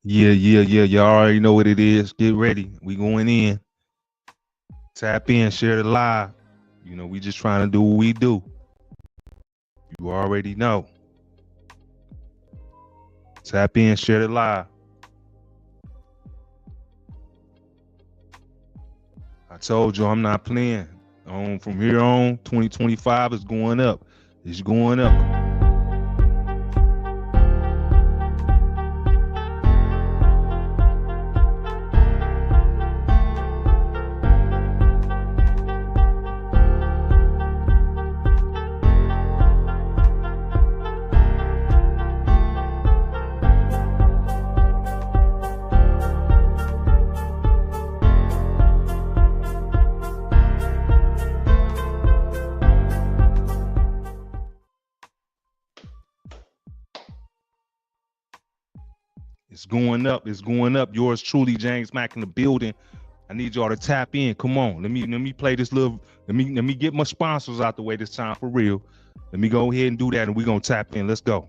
Yeah. You already know what it is. Get ready. We going in. Tap in, share the live. We just trying to do what we do. You already know. Tap in, share the live. I told you I'm not playing. From here on, 2025 is going up. It's going up. It's going up. It's going up. Yours truly, James Mack in the building. I need y'all to tap in. Come on. Let me play this little. Let me get my sponsors out the way this time for real. Let me go ahead and do that, and we're gonna tap in. Let's go.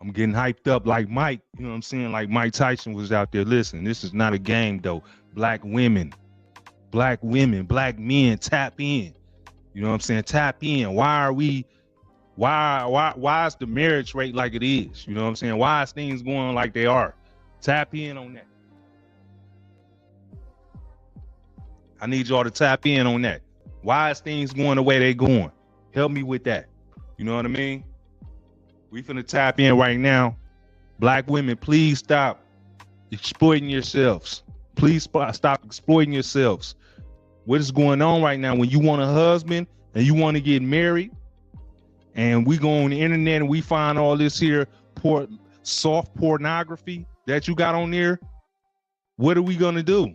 I'm getting hyped up like Mike, you know what I'm saying? Like Mike Tyson was out there. Listen, this is not a game though. Black women, black men, tap in. You know what I'm saying? Tap in. Why is the marriage rate like it is? You know what I'm saying? Why is things going like they are? Tap in on that. I need y'all to tap in on that. Why is things going the way they going? Help me with that. You know what I mean? We finna tap in right now. Black women, please stop exploiting yourselves. Please stop exploiting yourselves. What is going on right now when you want a husband and you want to get married and we go on the internet and we find all this here soft pornography that you got on there? What are we going to do?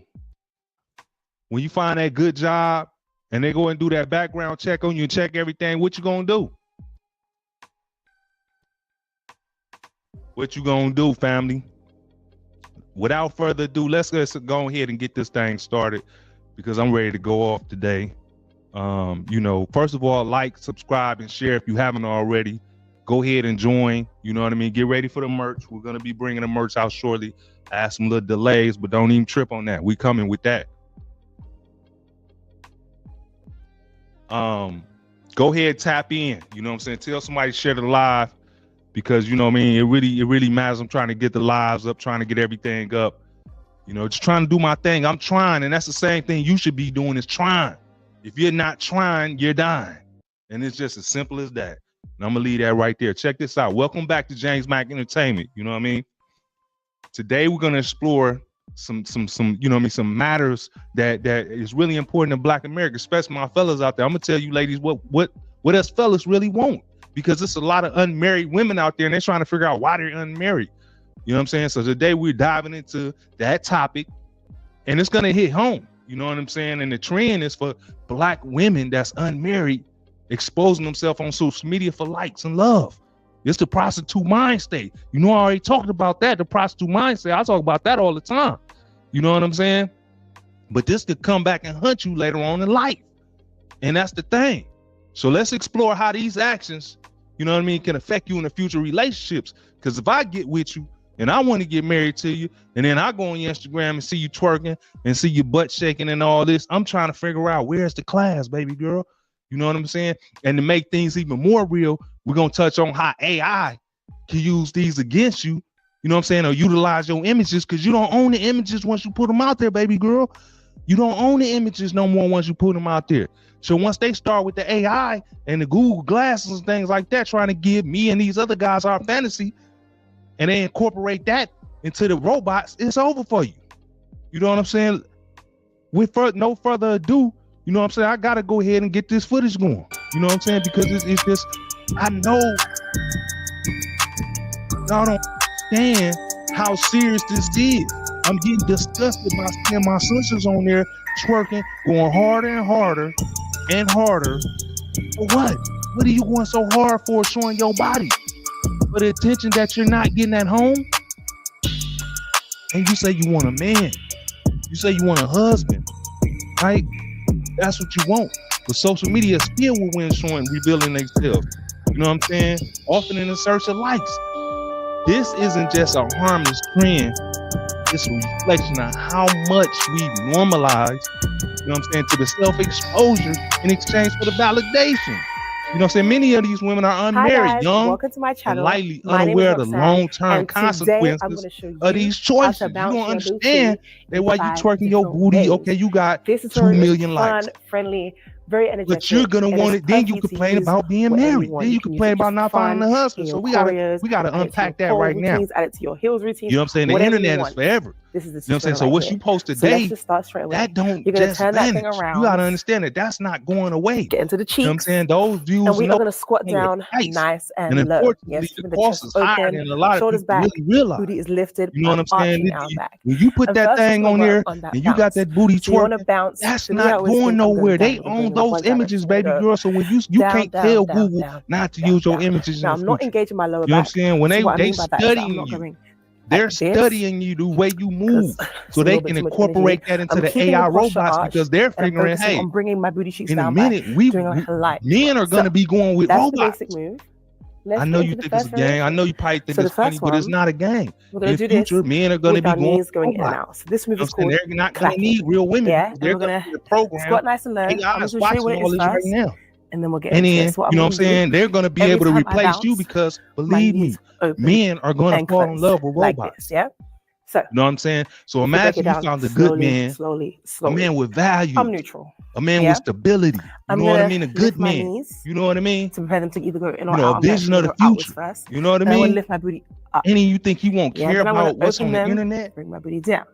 When you find that good job and they go and do that background check on you and check everything, what you going to do? What you gonna do, family? Without further ado, let's go ahead and get this thing started because I'm ready to go off today. First of all, like, subscribe, and share if you haven't already. Go ahead and join. You know what I mean? Get ready for the merch. We're gonna be bringing the merch out shortly. I have some little delays, but don't even trip on that. We coming with that. Go ahead, tap in. You know what I'm saying? Tell somebody to share the live. Because, you know what I mean, it really matters. I'm trying to get the lives up, trying to get everything up. Just trying to do my thing. I'm trying, and that's the same thing you should be doing is trying. If you're not trying, you're dying. And it's just as simple as that. And I'm going to leave that right there. Check this out. Welcome back to James Mack Entertainment. You know what I mean? Today, we're going to explore some matters that is really important in Black America, especially my fellas out there. I'm going to tell you ladies what us fellas really want. Because there's a lot of unmarried women out there and they're trying to figure out why they're unmarried. You know what I'm saying? So today we're diving into that topic and it's going to hit home. You know what I'm saying? And the trend is for Black women that's unmarried, exposing themselves on social media for likes and love. It's the prostitute mind state. I already talked about that, the prostitute mindset. I talk about that all the time. You know what I'm saying? But this could come back and hunt you later on in life. And that's the thing. So let's explore how these actions, you know what I mean, can affect you in the future relationships. Because if I get with you and I want to get married to you, and then I go on your Instagram and see you twerking and see your butt shaking and all this, I'm trying to figure out where's the class, baby girl. You know what I'm saying? And to make things even more real, we're going to touch on how AI can use these against you, you know what I'm saying, or utilize your images, because you don't own the images once you put them out there, baby girl. You don't own the images no more once you put them out there. So once they start with the AI and the Google glasses and things like that, trying to give me and these other guys our fantasy, and they incorporate that into the robots, it's over for you. You know what I'm saying? With no further ado, You know what I'm saying? I gotta go ahead and get this footage going. You know what I'm saying? Because it's just, I know y'all don't understand how serious this is. I'm getting disgusted by seeing my sisters on there twerking, going harder and harder and harder. For what? What are you going so hard for, showing your body? For the attention that you're not getting at home? And you say you want a man. You say you want a husband, right? That's what you want. But social media still will win showing, revealing themselves. You know what I'm saying? Often in the search of likes. This isn't just a harmless trend. It's a reflection of how much we normalize, you know what I'm saying, to the self-exposure in exchange for the validation. You know what I'm saying? Many of these women are unmarried, young, welcome to my channel. and lightly unaware of the long-term consequences of these choices. You don't understand that while you twerking your booty, okay, you got 2 million likes. Fun, friendly, very energetic. But you're gonna want it. Then you complain about being married. Then you complain about not finding a husband. So we gotta unpack that right now. Add it to your heels routine. You know what I'm saying? The internet is forever. This is the, you know what I'm saying? So what you post today, that don't You're gonna just turn that vanish. thing around. You gotta understand that that's not going away. Get into the cheeks. You know what I'm saying? Those views, and we are gonna squat down nice and low. Unfortunately, the cost is higher than a lot of shoulders people back, really realize. booty is lifted. You know what I'm saying? When you put that thing on there and you got that booty twerking, that's not going nowhere. They own those images, baby girl. So when you can't tell Google not to use your images. Now I'm not engaging my lower back. You know what I'm saying? When they studying you. They're studying you the way you move, so they can incorporate that into the AI robots because they're figuring, hey, I'm bringing my booty cheeks in a down minute, men are going to be going with robots. I know you think it's a gang. I know you probably think it's funny, but it's not a gang. In the future, men are going to be going in and out. So this move is called they're not going to need real women. Yeah, they're going to program. Squat nice and low. AI is watching all this right now. And then we'll get into this. You know what I'm saying? They're going to be able to replace you because, believe me, men are going to fall in love with robots. Yeah. So, you know what I'm saying? So imagine you found a good man, slowly. A man with value. I'm neutral. A man with stability. You know what I mean? A good man. You know what I mean? To prepare them to either go in or out. A vision of the future. You know what I mean? I want to lift my booty up. Any you think he won't care about what's on the internet? Bring my booty down.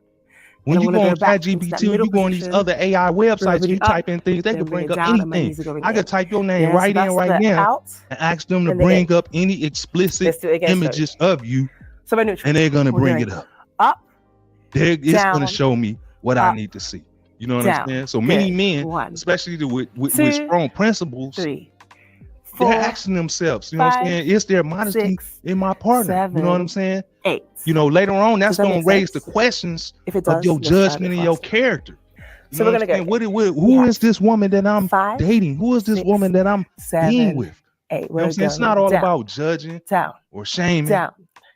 When you go on ChatGPT, you go on these other AI websites, you type in things, they can bring up anything. I could type your name right now and ask them to bring up any explicit images of you, and they're gonna bring it up. It's gonna show me what I need to see. You know what I'm saying? So many men, especially with strong principles, they're asking themselves, you know what I'm saying? Is there modesty in my partner? You know what I'm saying? 8. You know, later on, that's going to raise the questions of your judgment and your character. You so we're going to go. Who is this woman that I'm dating? Who is this woman that I'm being with? 8. You know what I'm saying? It's not all about judging or shaming.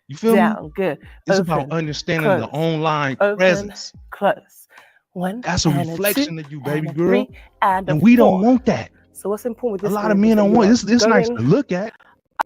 You feel me? Good. It's about understanding the online presence. Close. 1. That's a reflection of you, baby girl. 3, and we don't want that. So what's important with this? A lot of men don't want it. It's nice to look at.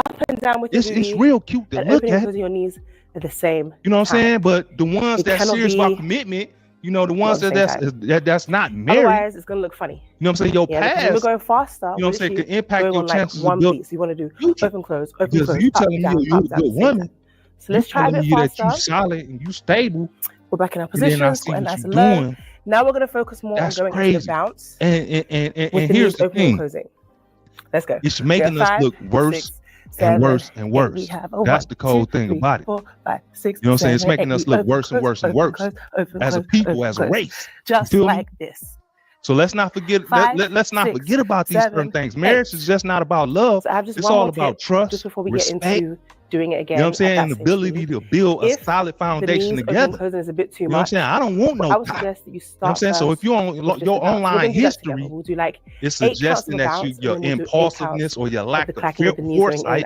Up and down with it's real cute to look at. Your knees are the same. You know what I'm saying? But the ones that's serious about commitment, you know, the ones that's not married. Otherwise, it's gonna look funny. You know what I'm saying? Your past. We're going faster. You know what I'm saying? Can impact your chances of building. You want to do open close, open close. You telling me you're a good woman. So let's try a bit faster. That you solid and you stable. We're back in our position. Squat nice and low. Now we're gonna focus more on going into the bounce. And here's the thing. Let's go. It's making us look worse and worse and worse. That's the cold thing about it. 4, 5, 6, you know what I'm saying? It's making us look worse and worse and worse as a people, as a race. Just like this. So let's not forget. Let's not forget about these certain things. Marriage is just not about love. It's all about trust, just before we respect, get into doing it again. You know what I'm saying? And the ability to build a solid foundation together. Is a bit too you know what I'm saying? I don't want no I would suggest that you start. You know what I'm saying? So if you're on your online history, we'll do like it's suggesting that your impulsiveness or your lack of foresight.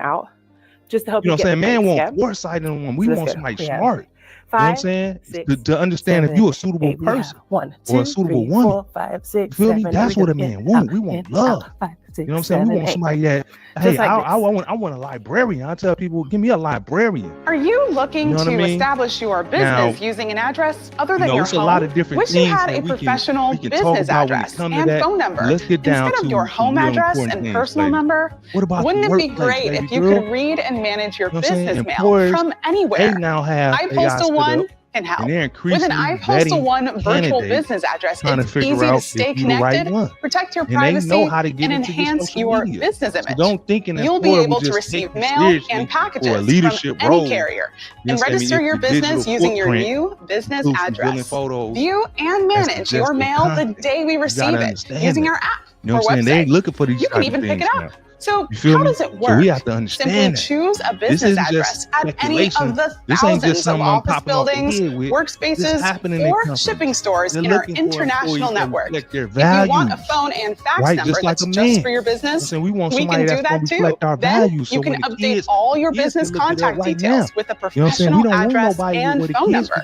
Just to help you know what I'm saying? Man want foresight in one. We want somebody smart. 5, you know what I'm saying? 6, to understand 7, if you're a suitable 8, person 1, 2, or a suitable 3, woman. 4, 5, 6, you feel 7, me? That's what a man wants. We want love. 5, 6, you know what I'm saying? We want somebody that, hey, I want a librarian. I tell people, give me a librarian. Are you looking to establish your business using an address other than your home? A lot of different Wish you had a professional business address and phone number instead of your home address and personal number? Wouldn't it be great if you could read and manage your business mail from anywhere? They now have iPostal One can help. And they're with an I Postal One virtual business address, it's easy to stay connected, protect your privacy, and enhance your business image. So you'll be able to receive mail and packages from any carrier and register your business using your new business address. View and manage your mail the day we receive it using our app or website. They ain't looking for these. You can even pick it up. So how does it work? So we have to understand Simply choose a business address at any of the thousands of office buildings, workspaces, or shipping stores in our international network. If you want a phone and fax number that's just for your business, we can do that too. Then you can update all your business contact details with a professional address and phone number.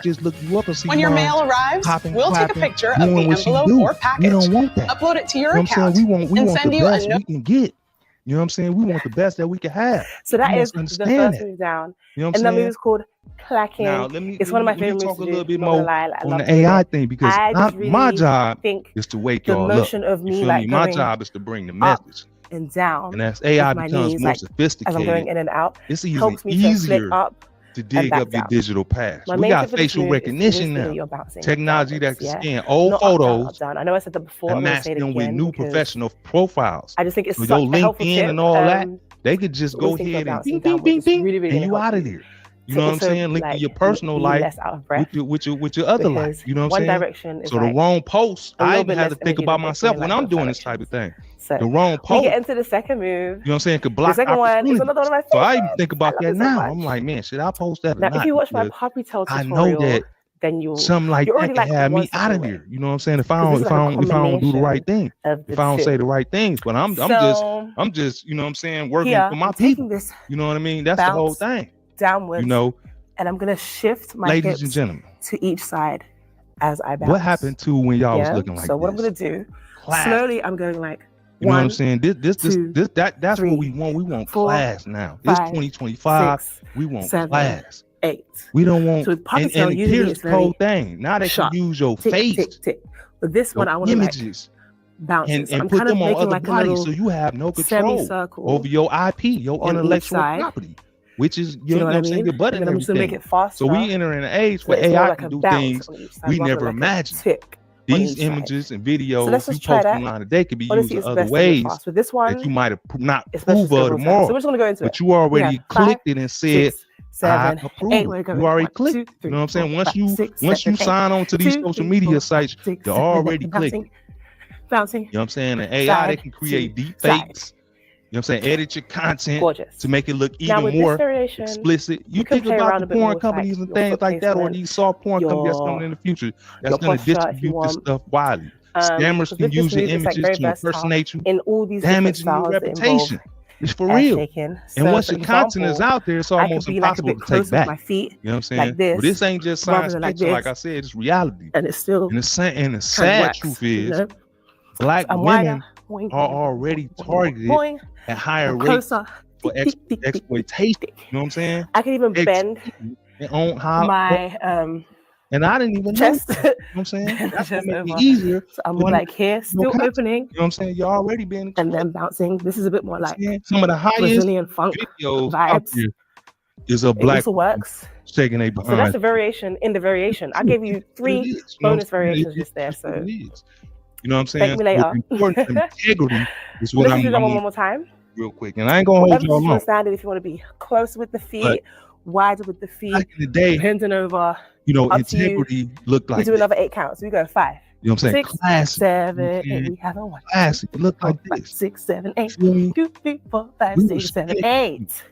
When your mail arrives, we'll take a picture of the envelope or package, upload it to your account, and send you a note. You know what I'm saying? We want the best that we can have. So that is the first move down. You know what I'm saying? And the move is called clacking. Now, it's one of my favorite moves. Talk a little bit more on the AI thing, because my job is to wake y'all up. Of me, like, my job is to bring the message and down. And as AI becomes more sophisticated, as I'm going in and out, it's even easier to dig up your digital past. We got facial recognition now, technology that can scan old photos I know I said that before, and match them with new professional profiles. I just think it's so your LinkedIn and all that, they could just go ahead and bing, bing, bing, bing, and you out of there. You know what I'm saying? Linking your personal life with your other life. You know what I'm saying? So the wrong post, I even have to think about myself when I'm doing this type of thing. So the wrong post. We get into the second move. You know what I'm saying? Could block the second one is another one of my favorites. So I even think about that now. I'm like, man, should I post that or not? Now, if you watch my puppy tail tutorial, I know that then you'll something like that can have me out of here. You know what I'm saying? If I don't do the right thing, if I don't say the right things, but I'm just you know what I'm saying, working for my people. You know what I mean? That's the whole thing. Downwards. You know. And I'm gonna shift my ladies hips and gentlemen to each side as I bounce. What happened to when y'all was looking like so what this? I'm gonna do, slowly I'm going like you know what I'm saying? That's what we want. We want class now. It's 2025. We want class. 8. We don't want. So with and here's the whole thing. Now they can use your face. But this one I want images. Bounce and put them on other bodies, so you have no control over your IP, your intellectual property. Which is, you know what I'm saying, your butt and everything. Make it faster, so we enter in an age where AI can do things we never imagined. These images and videos you post online today can be used in other ways that you might have not approved of tomorrow. So we're just going to go into but you already clicked it and said, 7, 8, you already clicked. You know what I'm saying? Once you sign on to these social media sites, you're already clicking. Bouncing. You know what I'm saying? And AI, they can create deep fakes. You know what I'm saying? Edit your content to make it look even more explicit. You think about the porn companies and things like that, or these soft porn companies that's coming in the future that's going to distribute this stuff widely. Scammers can use your images to impersonate you, damaging your reputation. It's for real. And once your content is out there, it's almost impossible to take back. You know what I'm saying? But this ain't just science fiction, like I said, it's reality. And it's still and the sad truth is, black women are already targeted at higher rates for exploitation. You know what I'm saying? I can even bend my and I didn't even chest. Know. You know what I'm saying? That's gonna make it easier. So I'm more like here, still opening. You know what I'm saying? You're already being and then bouncing. This is a bit more like some of the highest Brazilian funk videos out there is a black works. Shaking a behind. So that's a variation in the variation. I gave you 3 bonus variations just there. So you know what I'm saying? Thank me later. Integrity is what I'm do that one more time. Real quick. And I ain't gonna hold you all long. Standard if you want to be close with the feet, wider with the feet. Back in the day, bending over. You know, integrity looked like we do another 8 counts. We go 5. You know what I'm saying? 6, classic. 7, 8. We have a 1. Classic. It looked like 5, this. 6, 7, 8. 2, 3, 4, 5, 6, 7, 8.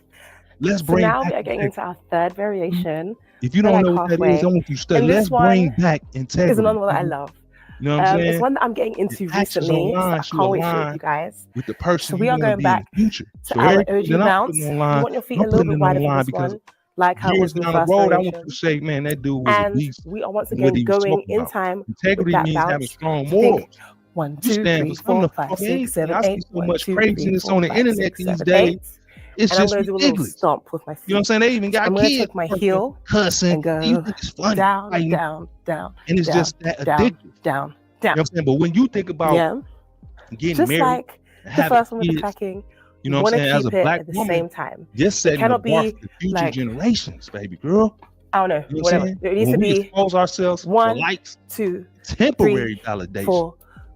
Let's bring now back we are getting into our third variation. If you don't know what that is, I want you to study. Let's bring back integrity. Is another one that I love. You know what I'm saying? It's one that I'm getting into recently. So I can't wait for you guys. With the person so we are going back to our OG bounce. You want your feet a little bit wider for this one. Like how it was the first road, I want you to say, man, that dude was a beast. We are once again going in time. Integrity means having strong morals. 1, 2, 3, 4, 5, 6, 7, 8. I see so much craziness on the internet these days. It's just ridiculous. I'm going to do a little stomp with my feet. You know what I'm saying? They even got I'm kids. I'm going to take my heel cussing and go it's funny. down, down, down. And it's down, just that addictive. Down. You know what I'm saying? But when you think about getting just married, like the first one with the tracking, you know what I'm saying? As a black at the woman, same time. Just setting the bar for the future generations, baby girl. I don't know. You know whatever. It needs to be expose ourselves 1, for likes, 2, temporary 3, validation. 4,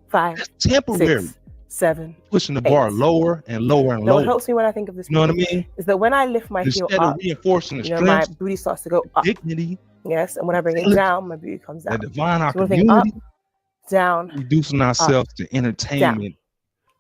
5, That's temporary. 6, 7, pushing the 8. bar lower and lower and Now, lower. what helps me when I think of this, you know what I mean? is that when I lift my heel Instead up, of reinforcing the you know, strength, my booty starts to go up. dignity, Yes, and when I bring it down, my booty comes down. the divine our So community, up, down, reducing ourselves to entertainment. Down.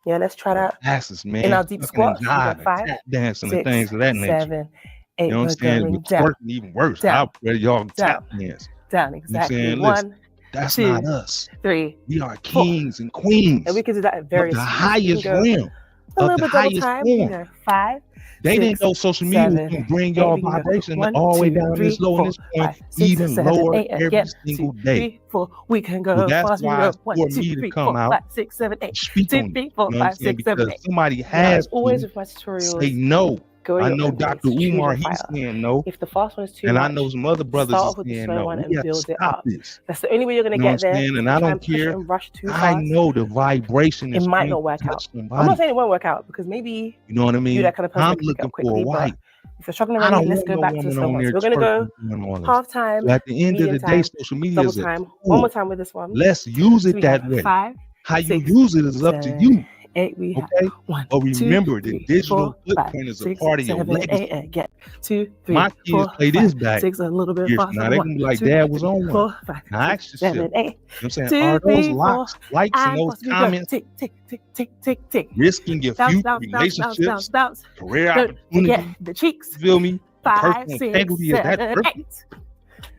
Yeah, let's try that. Asses, man. In our deep squats, we got 5, tap dancing, 6, and things of that nature. 7, 8. You know what I'm saying? With twerking even worse. I'd rather y'all tap dance. Down, exactly. You know 1, that's 2, not us. 3. We are kings and queens. And we can do that at various the highest realm. A little bit double time. We can go 5. They 6, didn't know social media 7, can bring y'all vibration all the way down this low and this point, 5, 6, even 7, lower 8, every single day. 3, 4. We can go well, that's fast. why for me to come out 5, 6, 7, 8. 2, 3, 4, 5, 6, 7, 8. Somebody has always with my tutorials. Say no. I know Dr. Umar, he's saying no. If the fast one is too much, much, I know some other brothers start are with saying the slow no. one and build it up. This. That's the only way you're going to get there. And I don't care. Rush too fast, I know the vibration is it might not work out. I'm not saying it won't work out because maybe you know what I mean. You're that kind of person I'm looking for a wife. If you're struggling already, let's go back to the slow one. So we're going to go half time. So at the end of the day, social media is time. One more time with this one. Let's use it that way. 5, how you use it is up to you. 8, we have 1, but remember, 2, 3, the digital 4, footprint 5, is 6, a part of your 7, legacy. 8, get 2, 3, my kids 4, play 5, this back 6, a little bit faster. Now they can be like, Dad was on 4, 5, now ask yourself, 7, 8. You know what I'm saying? Are those likes and those comments tick, tick, tick, tick, tick, tick. risking your future relationships, career opportunities, the cheeks. You feel me? 5, 6, 7, 8. You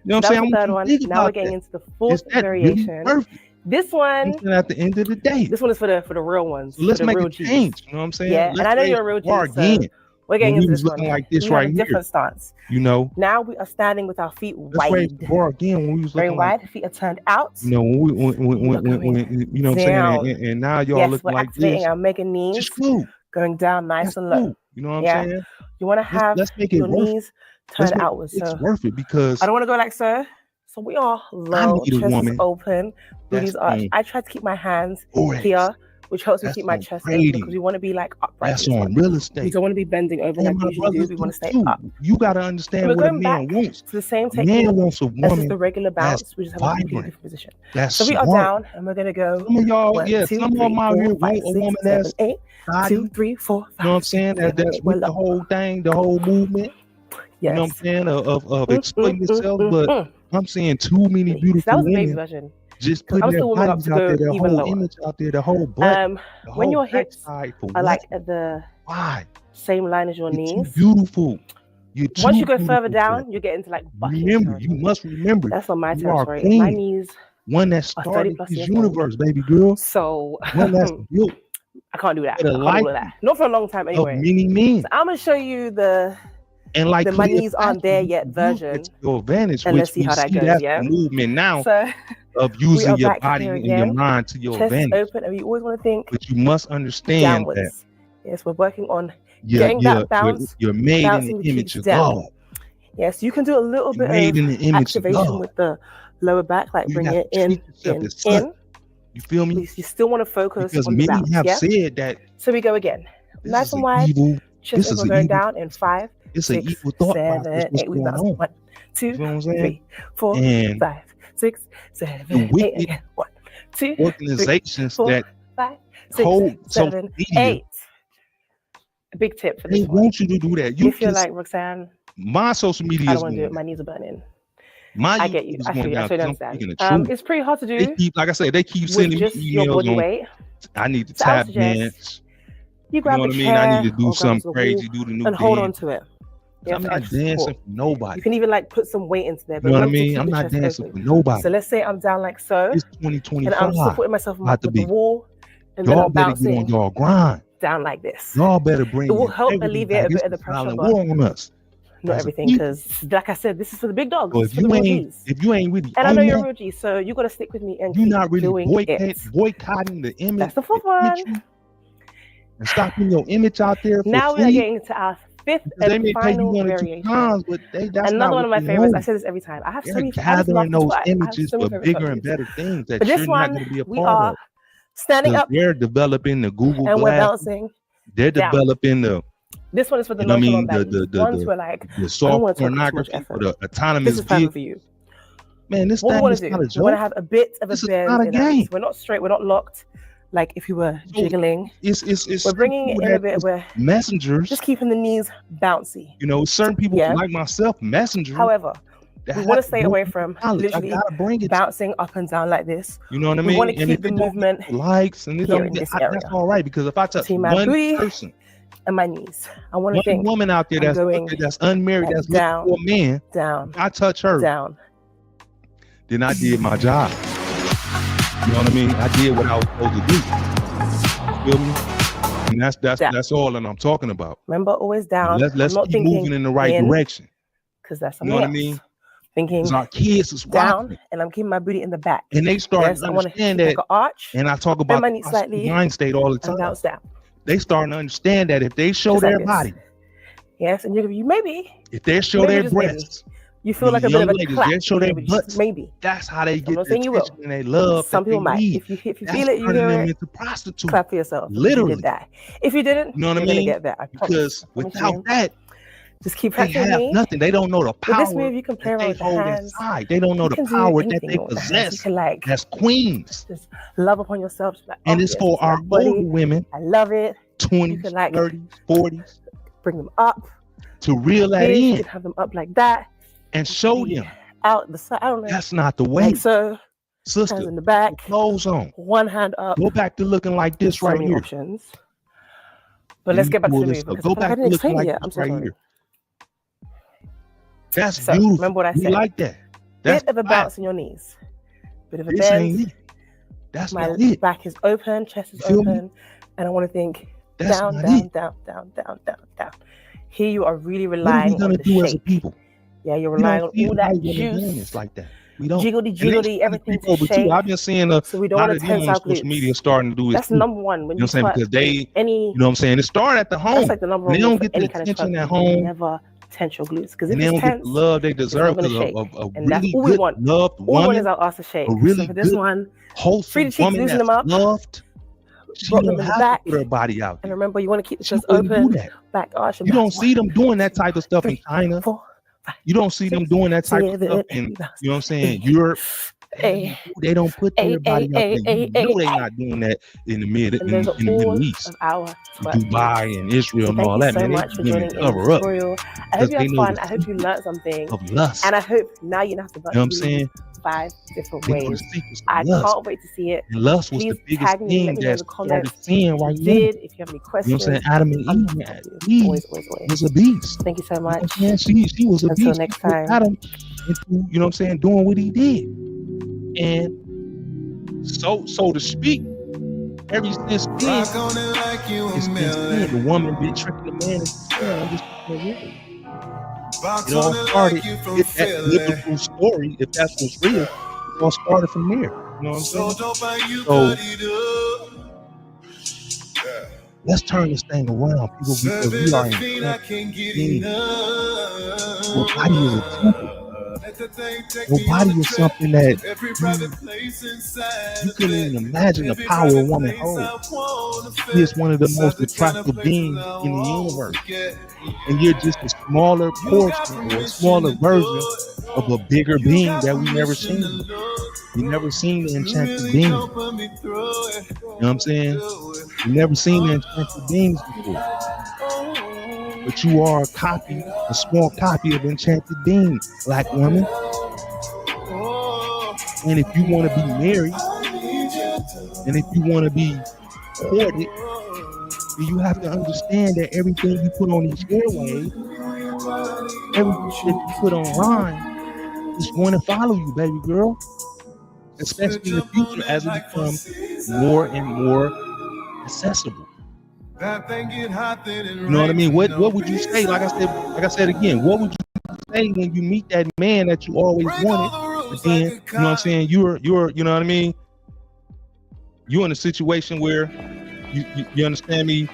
know what I'm saying? The third one. Now we're getting into the fourth variation. Really this one, at the end of the day, this one is for the real ones. So let's make a change. You know what I'm saying? Yeah, and I know you're a real G. So we're getting into this one. Like this right here. Different stance. You know. Now we are standing with our feet wide. Again, when we was very wide. Feet are turned out. You know, when you know what I'm saying, and now y'all looking like this. Activating our mega knees. Just cool. Going down nice and low. You know what I'm saying? You want to have your knees turned outwards. It's worth it because I don't want to go like so. So we are low, chest is open, booties arched. I try to keep my hands here, which helps me keep my chest open because we want to be like upright. That's on real estate. We don't want to be bending over like we usually do. We want to stay up. You got to understand what a man wants. To the same technique. Man wants a woman. This is the regular bounce. We just have a completely different position. That's so we are down and we're going to go. Some of y'all, some of them out here want a woman that's 8, 2, 3, 4, 5. You know what I'm saying? That's with the whole thing, the whole movement. You know what I'm saying? Of explaining yourself, but I'm seeing too many beautiful women version. just putting their bodies out there, their whole image out there, the whole butt. When your hips are like at the same line as your knees, beautiful. Once you go further down, you get into like bucket. Remember, you must remember. That's on my territory. My knees. One that started this universe, baby girl. So one that's built. I can't do that. Not for a long time anyway. Many men. So I'm gonna show you the. And like my knees aren't there yet version. Your advantage, and let's see how that goes. Yeah, movement now of using your body and your mind to your chest advantage. Open, and you always want to think. But you must understand downwards. that. Yes, we're working on getting that bounce. You're made in the image of God. Yes, you can do a little bit of activation with the lower back, like bring it in. You feel me? You still want to focus because on the bounce. Because many have said that. So we go again. Nice and wide. Chest over going down in 5. It's an evil thought 7, 8. We bounce 1, 2, 3, 4, 5, 6, 7, 8. 1, 2, organizations 3, 4, that 5, 6, 7, 8. A big tip for this. They want you to do that. If you're like Roxanne, my social media. I don't want to do it. My knees are burning. I get you. I feel you. I understand. It's pretty hard to do. They keep, like I said, they keep sending me emails your body weight. I need to tap dance. You grab what I mean? I need to do something crazy, do the new and hold on to it. I'm not dancing for nobody. You can even like put some weight into there. But you know what I mean? I'm not dancing for nobody. So let's say I'm down like so. It's 2025. And I'm supporting myself on the wall. And then I'm bouncing. Y'all better get on y'all grind. Down like this. Y'all better bring it. It will help alleviate a bit of the pressure. On us. Not everything, because like I said, this is for the big dogs. Well, if you ain't really, and I know you're a real G, so you got to stick with me and you're not really boycotting the image. That's the fourth one. And stopping your image out there. Now we're getting to our fifth and final variation. Another one of my favorites. I say this every time. I have so many gathering those images for bigger and better things that you're not going to be a part of. Standing up. They're developing the Google and Glass. We're bouncing. They're developing the This one is for the ones who are like, the soft pornography for the autonomous vehicle for you. Man, this what thing is not a joke. We want to have a bit of this a bend in us. We're not straight. We're not locked. Like if you were jiggling, we're bringing it in a bit where messengers, just keeping the knees bouncy. You know, certain people like myself, messengers. However, we want to stay away from literally bouncing up and down like this. You know what I mean? We want to keep the movement likes and here in this area. That's all right, because if I touch my booty person and my knees, I want to think woman out there that's unmarried, that's down, looking for a man, down. I touch her down. Then I did my job. You know what I mean? I did what I was supposed to do. You feel me? And that's all that I'm talking about. Remember, always down. Let's keep moving in the right direction. Because that's you know what I mean. Thinking our kids is down, and I'm keeping my booty in the back. And they start to understand that. Like an arch, and I talk about my slightly mind state all the time. Bounce down. They starting to understand that if they show just their like body, yes, and you maybe if they show their breasts. You feel like a bit of a clap. They show their butts. Maybe that's how they get the attention and they love. Some people might. If you feel it, you hear it. Into prostitute. Clap for yourself. Literally. If you did that. If you didn't, you know what I mean? Get that. Because without that, just keep they have nothing. They don't know the power. With this move, you can play around with the hands. Inside. They don't know the power that they possess. You can as queens. Just love upon yourself. Like, and it's for our older women. I love it. 20s, 30s, 40s. Bring them up. To reel that in. You can have them up like that. And show them out the side. I don't know. That's not the way. Like so, sister, hands in the back, clothes on, one hand up. Go back to looking like this right here. Options. But let's get back to the movie. Go back I didn't explain like it yet. I'm sorry. Here. That's beautiful. Remember what I said. Like that. That's bit of a bounce in your knees. Bit of a bend. That's my back is open, chest is open, and I want to think down, down, down, down, down, down, down. Here you are really relying on the shape. As a people? Yeah, you're relying on all that juice. It's like that. We don't jiggly, everything to shake. I've been seeing so we don't want to tense our social media starting to do it. That's number one. When you know what I'm saying? Because they, you know what I'm saying? It started at the home. That's like the number one. They don't get the attention at home. Never tense your glutes, because if they don't get the love they deserve because of really good, loved woman. All we want is our ass to shake. A really so for this one, wholesome woman that's loved. She don't have to put her body out there. And remember, you want to keep the chest open, back arch. You don't see them doing that type of stuff in China. You don't see them doing that type of stuff in, you know what I'm saying, Europe. They don't put their body out there. You know they're not doing that in the Middle East. Dubai and Israel and all that, man. They cover up. I hope you had fun. I hope you learned something. Of lust. And I hope now you know how to. You know what I'm saying? 5 different ways. I can't wait to see it. And lust was the biggest thing that started seeing right now. If you have any questions, you know what I'm saying? Adam and Eve was a beast. Thank you so much. She was a beast. Until next time. Adam, you know what I'm saying, doing what he did. And so to speak, ever since then, it's been the woman been tricking the man and it all started with that biblical story. If that's what's real, it all started from there. You know what I'm saying? So let's turn this thing around, people, because we are in your body is a temple. Your body is something that you couldn't even imagine the power a woman holds. She is one of the most attractive beings in the universe. And you're just a smaller portion or a smaller version of a bigger being that we never seen. We never seen the enchanted being. You know what I'm saying? We never seen the enchanted beings before. But you are a copy, a small copy of enchanted being, black woman. And if you want to be married, and if you want to be courted, then you have to understand that everything you put on these airwaves, everything that you put online, is going to follow you, baby girl. Especially in the future as it becomes more and more accessible. You know what I mean? What would you say? Like I said again, what would you say when you meet that man that you always wanted? But then, you know what I'm saying? You're you know what I mean? You're in a situation where you understand me?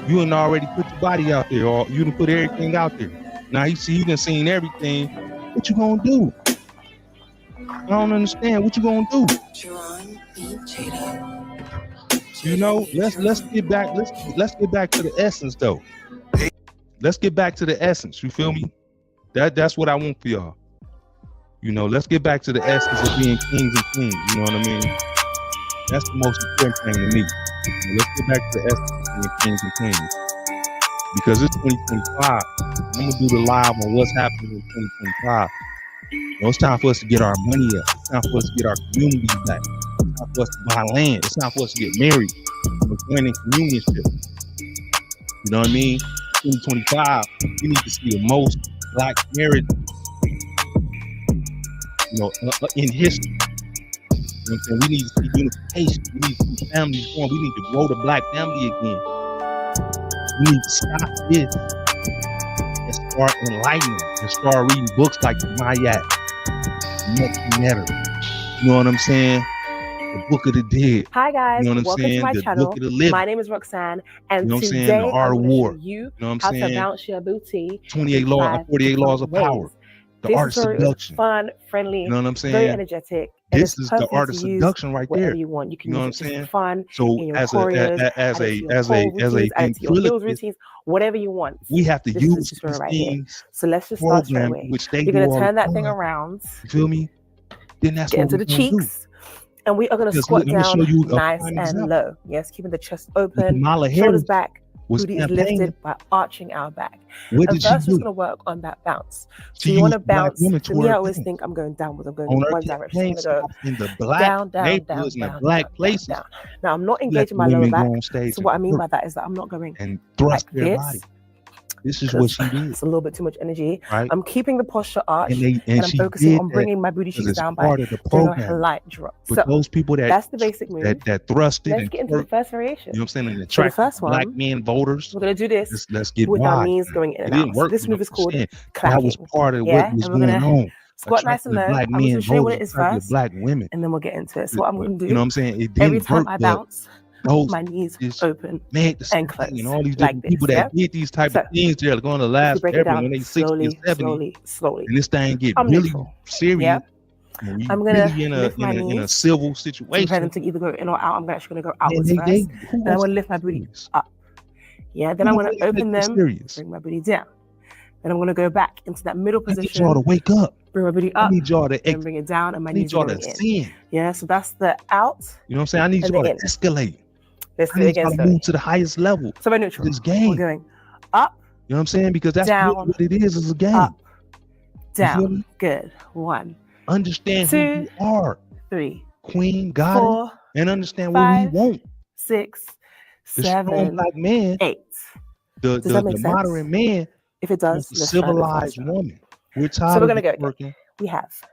You done already put your body out there, or you done put everything out there. Now you done seen everything. What you gonna do? I don't understand. What you gonna do? You know, let's get back. Let's get back to the essence, though. let's get back to the essence. You feel me? That's what I want for y'all. You know, let's get back to the essence of being kings and queens. You know what I mean? That's the most important thing to me. You know, let's get back to the essence of being kings and queens. Because it's 2025. I'm gonna do the live on what's happening in 2025. You know, it's time for us to get our money up. It's time for us to get our communities back. It's time for us to buy land. It's time for us to get married. We're going in communionship. You know what I mean? 2025, we need to see the most black marriage, you know, in history. You know what I'm saying? We need to see unification. We need to see families growing. We need to grow the black family again. We need to stop this and start enlightening and start reading books like the Mack, Much Better. You know what I'm saying? The Book of the Dead. Hi guys, you know welcome to my channel. My name is Roxanne, and you know today I'm going to show you how to bounce your booty. 48 laws of power. The art of seduction. Fun, friendly, you know what I'm saying? Very energetic. This is the art of seduction right there. You want. You can you know use what I'm it saying? For fun. So in your as a routines, whatever you want. We have to use these right things. Here. So let's just start straight away. You're gonna turn that thing around. You feel me? Then that's get into the cheeks. And we are going to squat down nice and low. Yes, keeping the chest open, shoulders back, booty is lifted by arching our back. And first, we're going to work on that bounce. So you want to bounce. For me, I always think I'm going downwards. I'm going in one direction. I'm going to go in the black down. Now, I'm not engaging my lower back. So what I mean by that is that I'm not going and thrust like their body. This is what she did. It's a little bit too much energy. Right? I'm keeping the posture arched, and I'm focusing on bringing my booty cheeks down by doing a light drop. But so those people that's the basic move. That thrusted. Let's get into the first variation. You know what I'm saying? And attract the first one, black men voters. We're gonna do this. Let's get with wide. our knees going in and out. So this move is called clapping. That was part of what was going on. Squat nice and low. I'm going to show you what it is first, black women, and then we'll get into it. So what I'm going to do, you know what I'm saying? Every time I bounce, my knees open and close. And all these different people that did these type of things, they're going to last forever when they 60 and 70. Slowly. And this thing get really serious. I'm going to lift my knees in a civil situation. For them to either go in or out. I'm actually going to go outwards first. Then I'm going to lift my booty up. Yeah, then I'm going to open them, bring my booty down. Then I'm going to go back into that middle position. I need y'all to wake up. Bring my booty up. I need y'all to and bring it down, and my knees going in. Yeah, so that's the out. You know what I'm saying? I need y'all to escalate. Let's do it again. I move to the highest level. So by neutral. This game. We're going up. You know what I'm saying? Because that's down, what it is a game. Up, down. Good. 1. Understand 2, who you are. 3. Queen, God, 4, and understand 5, what we want. 6, the 7, black man, 8. The modern man. If it does, the civilized woman. We're tired so we're gonna of working.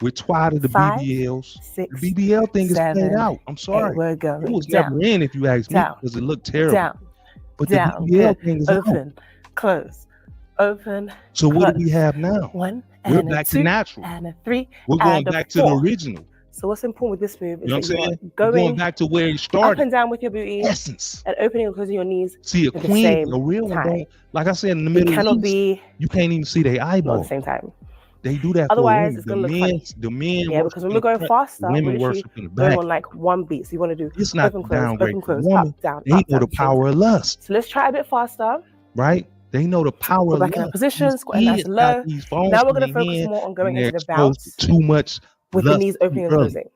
We're tired of the 5, BBLs. 6, the BBL thing 7, is played out. I'm sorry. 8, we're going it was down, never in if you ask me because it looked terrible. Down. But down. the BBL thing is open. out. Close. Open. So close. What do we have now? 1 We're and back 2 to natural. and a 3. We're going back to the original. So what's important with this move is that you're going back to where you started. Up and down with your booty. Essence. And opening and closing your knees. See, a queen, a real one, don't, like I said, in the middle cannot be. You can't even see their eyeball At the same time. They do that. Otherwise, it's gonna look funny. The men. Yeah, because when we're going faster, women worship in the back. Going on like one beat. So you want to do it's not open, close, downgrade open, close, woman. up, down. They know the power of lust. So let's try a bit faster. Right? They know the power of lust. Back in our position, squat nice and low. Now we're gonna focus more on going into the bounce. Too much with the knees opening and closing.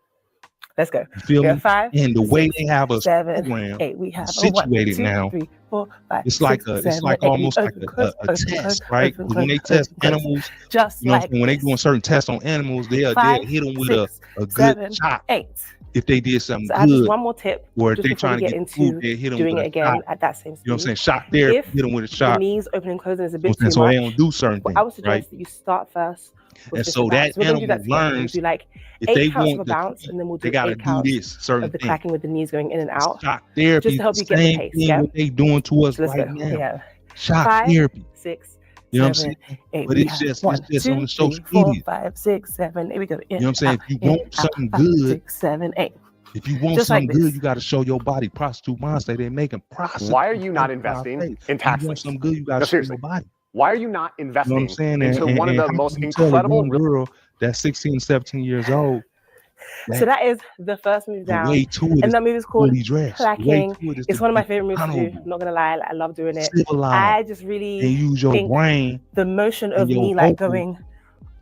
Let's go. You feel me? 5, and the 6, way they have us 7, 8. We have situated 1, 2, now. 3, 4, 5, it's like 6, 7, it's like 8. almost like a test, right? When they test animals, just like when they doing certain tests on animals, they'll hit them with a good shot. 8. If they did something good, just one more tip. Or if they trying to get into food, they hit them doing with it again at that same speed. You know what I'm saying? Shot there, hit them with a shot. The knees opening and closing is a bit too much. So they don't do certain things. I would suggest that you start first. And so that animal learns do like if they want the bounce, and then we'll do they gotta do this certain thing. Clacking with the knees going in and out. Shock therapy, just to help you get the pace. Yeah, what they doing to us right now. Yeah. Shock therapy. 6, you know what I'm saying? 8. But it's just on the social media. 4, 5, 6, 7. Here we go. You know what I'm saying? If you want something good, 6, 7, 8. If you want something good, you got to show your body. Prostitute minds say they're making prostitutes. Why are you not investing in tax? If you want something good, you got to show your body. Why are you not investing you know what I'm saying? into one of the most incredible girl that's 16, 17 years old So that is the first move down. And that move is called clacking. It's one of my favorite moves to do. I'm not gonna lie, like, I love doing it. I just really use your brain. The motion of me like going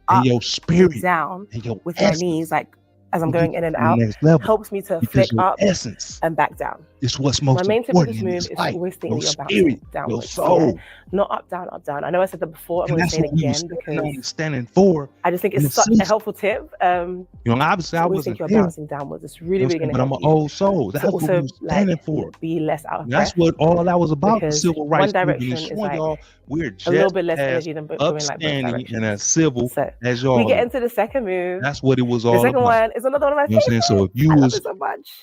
up and your spirit down and your with my knees, like as I'm going in and out, helps me to flick up and back down. It's what's most my main tip of this move is always think that you're bouncing downwards. Soul. Not up, down, up, down. I know I said that before. I'm going to say it again because standing for. I just think it's such a helpful tip. Obviously I think you're bouncing downwards. It's really, really going to help. But I'm an old soul. That's what we're standing for. Be less out of breath. That's what all that was about. The civil rights movement. One direction is like we're just a little bit less energy than going like both directions. And as civil as y'all. We get into the second move. That's what it was all about. The second one is another one of my favorites. So if you was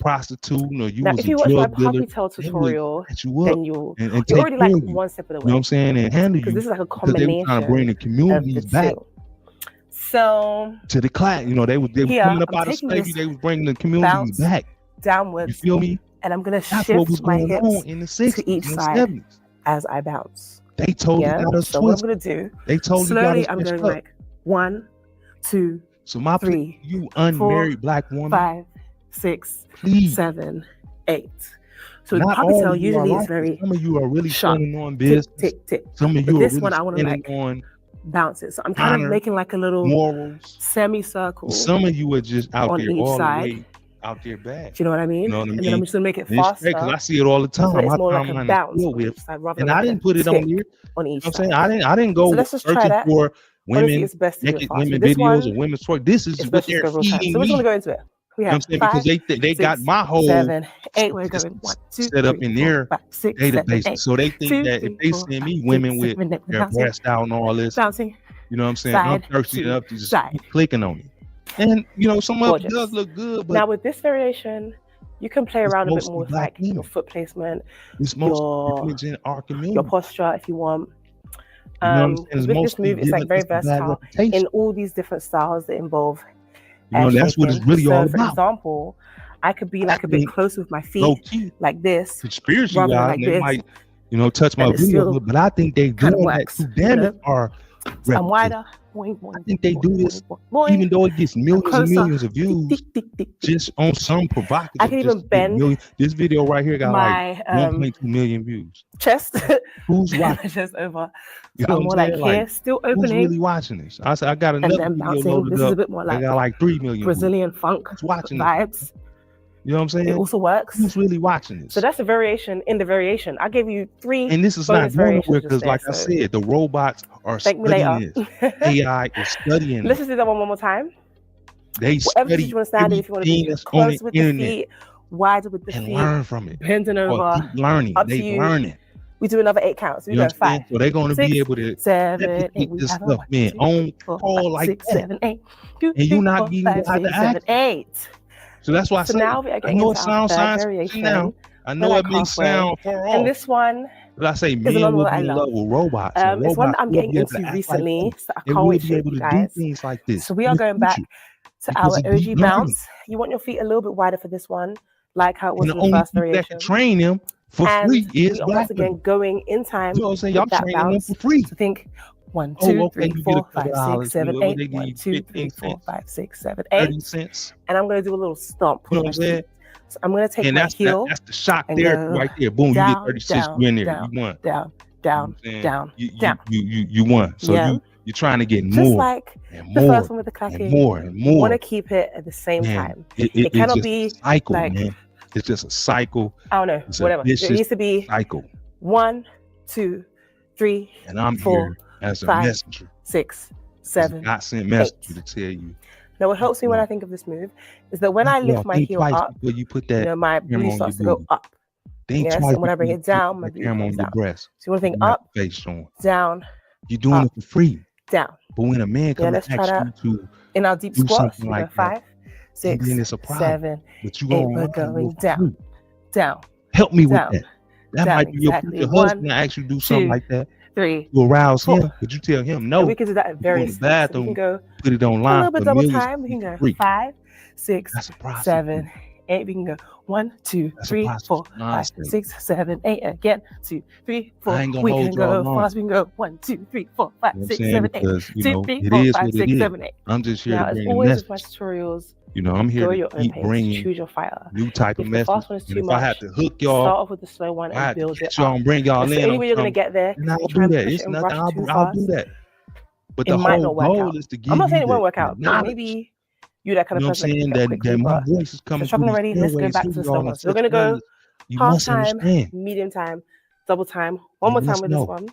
prostituting or you was a drug dealer, if you watch my puppy tail tutorial, then you're already like one step of the way. You know what I'm saying? And handle you. Because this is like a combination. Trying to bring the communities back. So to the class, they were coming up out of slavery. They was bringing the communities back downwards. You feel me? And I'm gonna shift my hips in the 60s, to each side 70s. As I bounce. They told you how to so what I'm gonna do? They told slowly. You I'm going like 1, 2, so my 3, you unmarried 4, black woman, 5, 6, please. 7, 8. So the puppy tail usually is very some of you are really sharp. On business. Tick, tick, tick. Some of you this are one I want to like on bounce it. So I'm kind of making like a little morals, semicircle. Some of you are just out on there each all side. The way out there bad. Do you know what I mean? And then I'm just gonna make it faster. Because I see it all the time. So it's more like a bounce. And I didn't put it on here. On each side. I'm saying I didn't go searching for women, naked women videos or women's twerk. This is what they're feeding So we're gonna go into it. We have 5, because they got my whole 7, 8. We're going 1, 2, set up 3, in their 4, 5, 6, database. 7, 8. So they think that if they send me women with their breast out and all this, bouncing, you know what I'm saying? I'm thirsty enough to just keep clicking on it. And some of it does look good. But now with this variation, you can play around a bit more with like your foot placement, your posture if you want. With this move, it's like very versatile in all these different styles that involve. That's what it's really all about. For example, I could be like a bit close with my feet, like this. Spiritually, like they might, touch my video, but I think they do that to them are. I'm wider. I think they do this even though it gets millions and millions of views just on some provocative. I can even bend. This video right here got like 1.2 million views. Chest. Who's watching? Just over. So I'm more like here, still opening. Who's really watching this? I got another video loaded this up. Is a bit more like I got like 3 million Brazilian funk vibes. You know what I'm saying? It also works. Who's really watching this? So that's a variation in the variation. I gave you 3. And this is not going nowhere because, like I said, the robots are studying this. AI is studying. Let's just do that one more time. They study you want to stand if you want to be close with the feet, wider with the feet, learn from it, bending over, learning. They learning. We do another 8 counts. We go 5. So they're going to be able to 7, 8. This stuff, man, on call like 6, 7, 8. And you're not even out to act. 8. So that's why I say, now we are getting into sounds variation. Now I know it makes sound far off. And this one, but I say men will be in love with robots. It's one that I'm getting into recently, so I can't wait to show you guys. Things like this. So we are going back to our OG bounce. You want your feet a little bit wider for this one, like how it was in the first variation. That can train them for free is once again going in time. You know what I'm saying? Y'all training them for free. So think 1, 2, 3, 4, 5, 6, 7, 8. 1, 2, 3, 4, 5, 6, 7, 8. 30 cents. And I'm going to do a little stomp. You know what I'm saying? So I'm going to take my heel. That's the shock there, right there. Boom, you get 36. You in there. You won. Down. You won. So you're trying to get more. Just like the first one with the clacking. And more. You want to keep it at the same time. It cannot be a cycle, like, man. It's just a cycle. I don't know. Whatever. It needs to be cycle. 1, 2, 3, and I'm 4, here as a 5, messenger. 6, 7, God sent messenger to tell you. Now, what helps me when I think of this move is that when I lift my heel up, you put that my booty starts to go up. Yes, and when I bring it down, my booty goes down. So you want to think up, down. You're doing it for free. Down. But when a man comes and asks you to in our deep squats, we go 5, 6, 7, 8. We're going down. Down. Help me with that. That might be your future husband ask you to do something like that. 3, to arouse him, but you tell him no. And we can do that at various bathroom. We can go put it online. A little bit double time. We can go 5, 6, 7, 8. We can go 1, 2, 3, 4, 5, 6, 7, 8. Again, 2, 3, 4. We can go fast. We can go 1, 2, 3, 4, 5, 6, 7, 8. 2, 3, 4, 5, 6, 7, 8. I'm just here to bring the message. With my tutorials, I'm here to keep bringing choose your fire. New type of message. And if I have to hook y'all, start off with the slow one and build it up. Bring y'all in. Anyway, you're gonna get there. And I'll do that. It's nothing. I'll do that. But the whole goal is to give. I'm not saying it won't work out. Maybe you that kind of person. You know what I'm saying? That my voice is coming through. Already. Let's go back to the slow one. So we're gonna go half time, medium time, double time. One more time with this one.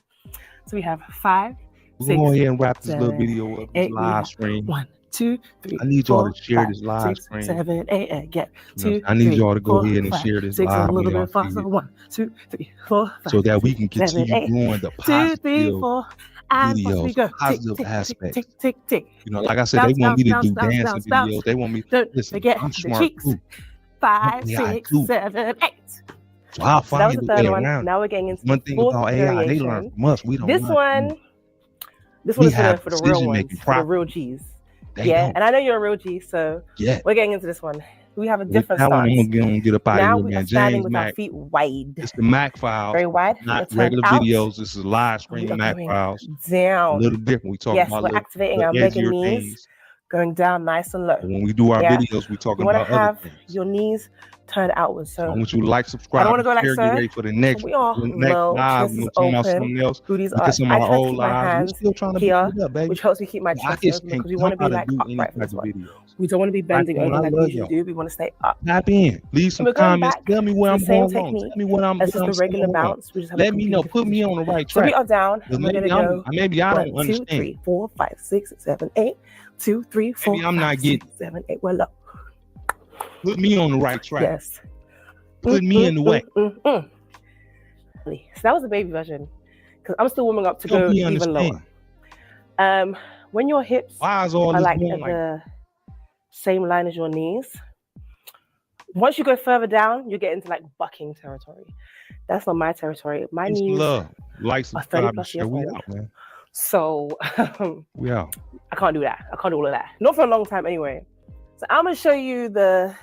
So we have 5, 6. We'll go ahead and wrap this little video up. 8, live stream. 1, 2, 3. I need y'all to share this live 6, stream. 7, 8. Again. 2. I need y'all to go ahead and share this live. A little bit faster. 1, 2, 3, 4, 5, so that we can continue growing the positive 2, 3, 4. And videos, we go. positive aspects. Tick. Like I said, they want me to do dancing videos. They want me to listen. I'm smart too. 5, 6, 7, 8. So I'll find a way around. Now we're getting into one thing about AI, they learn from us. We don't. This one is for the real ones, for the real G's. And I know you're a real G, so we're getting into this one. We have a different stance. I'm gonna get up out now of here, man. We're standing with Mack. our feet wide. It's the Mack files. Very wide. Not regular videos. This is live stream Mack files. Down. A little different. We talk about we're activating our bigger knees, going down nice and low. When we do our videos, we talk about other things. Your knees turn outwards. So I want you to like, subscribe, I don't want to go get ready for the next live. We're talking about something else. Booties are some of our old lives. We're still trying to here, build up, baby. which helps me keep my chest because we want to be like upright for this one. We don't want to be bending over like we usually do. We want to stay up. Tap in. Leave some comments. Tell me where I'm going wrong. Tell me what I'm doing. This is the regular bounce. We just have let me know. Put me on the right track. So we are down. We're going to go. Maybe I don't understand. 2, 3, 4, 5, 6, 7, 8. 2, 3, 4. Maybe I'm not getting 7, 8. We're low. Put me on the right track. Yes. Put me in the way. So that was the baby version because I'm still warming up to go even lower. When your hips are like at the same line as your knees, once you go further down, you get into like bucking territory. That's not my territory. My knees are 30 plus years old. Man. So we out. I can't do that. I can't do all of that. Not for a long time anyway. So I'm gonna show you the